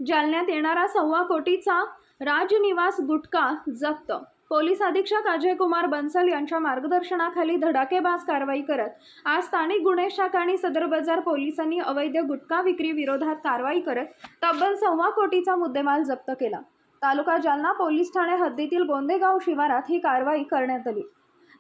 जालन्यात येणारा 1.25 कोटीचा राजनिवास गुटखा जप्त। पोलीस अधीक्षक अजय कुमार बन्सल यांच्या मार्गदर्शनाखाली धडाकेबाज कारवाई करत आज स्थानिक गुन्हे शाखा आणि सदर बाजार पोलिसांनी अवैध गुटखा विक्री विरोधात कारवाई करत तब्बल 1.25 कोटीचा मुद्देमाल जप्त केला। तालुका जालना पोलीस ठाणे हद्दीतील गोंदेगाव शिवारात ही कारवाई करण्यात आली।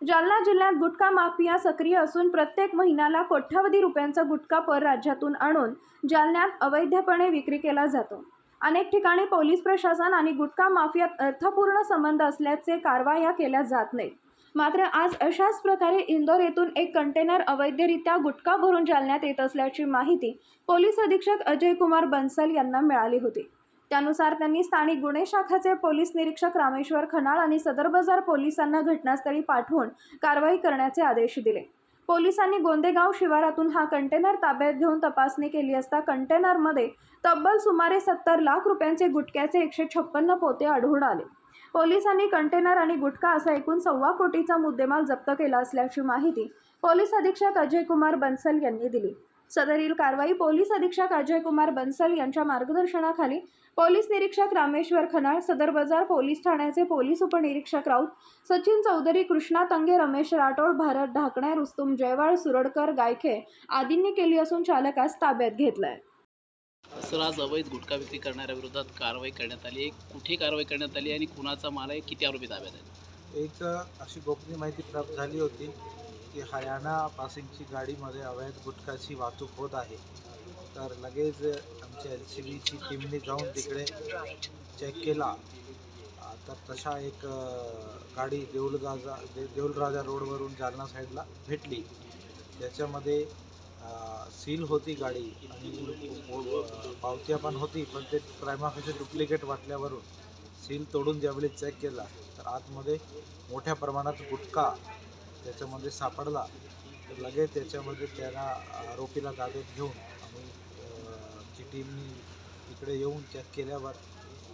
जालना जिल्ह्यात गुटखा माफिया सक्रिय असून प्रत्येक महिन्याला कोट्यावधी रुपयांचा गुटखा परराज्यातून आणून जालन्यात अवैधपणे विक्री केला जातो। अनेक ठिकाणी पोलीस प्रशासन आणि गुटखा माफियात अर्थपूर्ण संबंध असल्याचे कारवाया केल्या जात नाहीत। मात्र आज अशाच प्रकारे इंदोर येथून एक कंटेनर अवैधरित्या गुटखा भरून जालन्यात येत असल्याची माहिती पोलीस अधीक्षक अजय कुमार बन्सल यांना मिळाली होती। त्यानुसार त्यांनी स्थानिक गुन्हे शाखेचे पोलीस निरीक्षक रामेश्वर खनाळ आणि सदर बाजार पोलिसांना घटनास्थळी पाठवून कारवाई करण्याचे आदेश दिले। पोलिसांनी गोंदेगाव शिवारातून हा कंटेनर ताब्यात घेऊन तपासणी केली असता कंटेनरमध्ये तब्बल सुमारे 70 लाख रुपयांचे गुटख्याचे 156 पोते आढळून आले। पोलिसांनी कंटेनर आणि गुटखा असा एकूण 1.25 कोटीचा मुद्देमाल जप्त केला असल्याची माहिती पोलीस अधीक्षक अजय कुमार बन्सल यांनी दिली। सदरील कारवाई पोलीस अधीक्षक अजय कुमार बन्सल यांच्या मार्गदर्शनाखाली पोलीस निरीक्षक रामेश्वर खनाळ, सदर बाजार पोलीस ठाण्याचे पोलीस उपनिरीक्षक राऊत, सचिन चौधरी, कृष्णा तंगे, रमेश राठोड, भारत ढाकणे, रुस्तुम जयवाळ, सुरडकर, गायखे आदींनी केली असून चालकास ताब्यात घेतलाय। सर, आज अवैध गुटखा विक्री करणाऱ्या विरोधात कारवाई करण्यात आली। कुठे कारवाई करण्यात आली आणि कुणाचा माल आहे, किती आरोपी ताब्यात आहेत? एक अशी गोपनीय माहिती प्राप्त झाली होती की हरियाणा पासिंगची गाडीमध्ये अवैध गुटखाची वाहतूक होत आहे। तर लगेच आमच्या LCBची टीमने जाऊन तिकडे चेक केला। तर तशा एक गाडी देऊलराजा रोडवरून जालना साईडला भेटली। त्याच्यामध्ये सील होती गाडी आणि पावत्या पण होती, पण ते प्रायमा फेसी डुप्लिकेट वाटल्यावरून सील तोडून ज्यावेळी चेक केला तर आतमध्ये मोठ्या प्रमाणात गुटखा त्याच्यामध्ये सापडला। तर लगेच त्याच्यामध्ये त्यांना आरोपीला ताब्यात घेऊन आम्ही आमची टीमनी इकडे येऊन चेक केल्यावर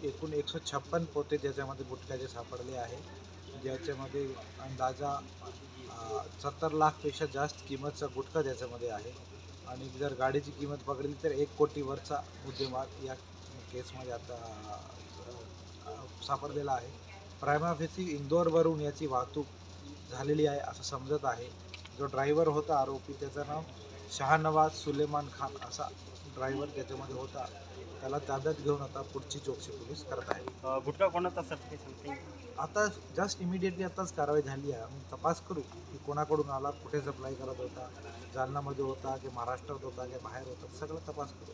एकूण 156 पोते त्याच्यामध्ये गुटख्याचे सापडले आहे, ज्याच्यामध्ये अंदाजा 70 लाखपेक्षा जास्त किंमतचा गुटखा त्याच्यामध्ये आहे। आणि जर गाडीची किंमत पकडली तर 1 कोटीवरचा मुद्देमाल या केसमध्ये आता सापडलेला आहे। प्रायमा फेसी इंदोरवरून याची वाहतूक झालेली आहे असं समजत आहे। जो ड्रायव्हर होता आरोपी, त्याचं नाव शाहनवाज सुलेमान खान असा ड्रायव्हर त्याच्यामध्ये होता। त्याला ताब्यात घेऊन आता पुढची चौकशी पोलीस करत आहे। गुटखा कोणाचा सर? आता जस्ट इमिडिएटली आताच कारवाई झाली आहे। आम्ही तपास करू की कोणाकडून आला, कुठे सप्लाय करत होता, जालनामध्ये होता की महाराष्ट्रात होता की बाहेर होता, सगळं तपास करू।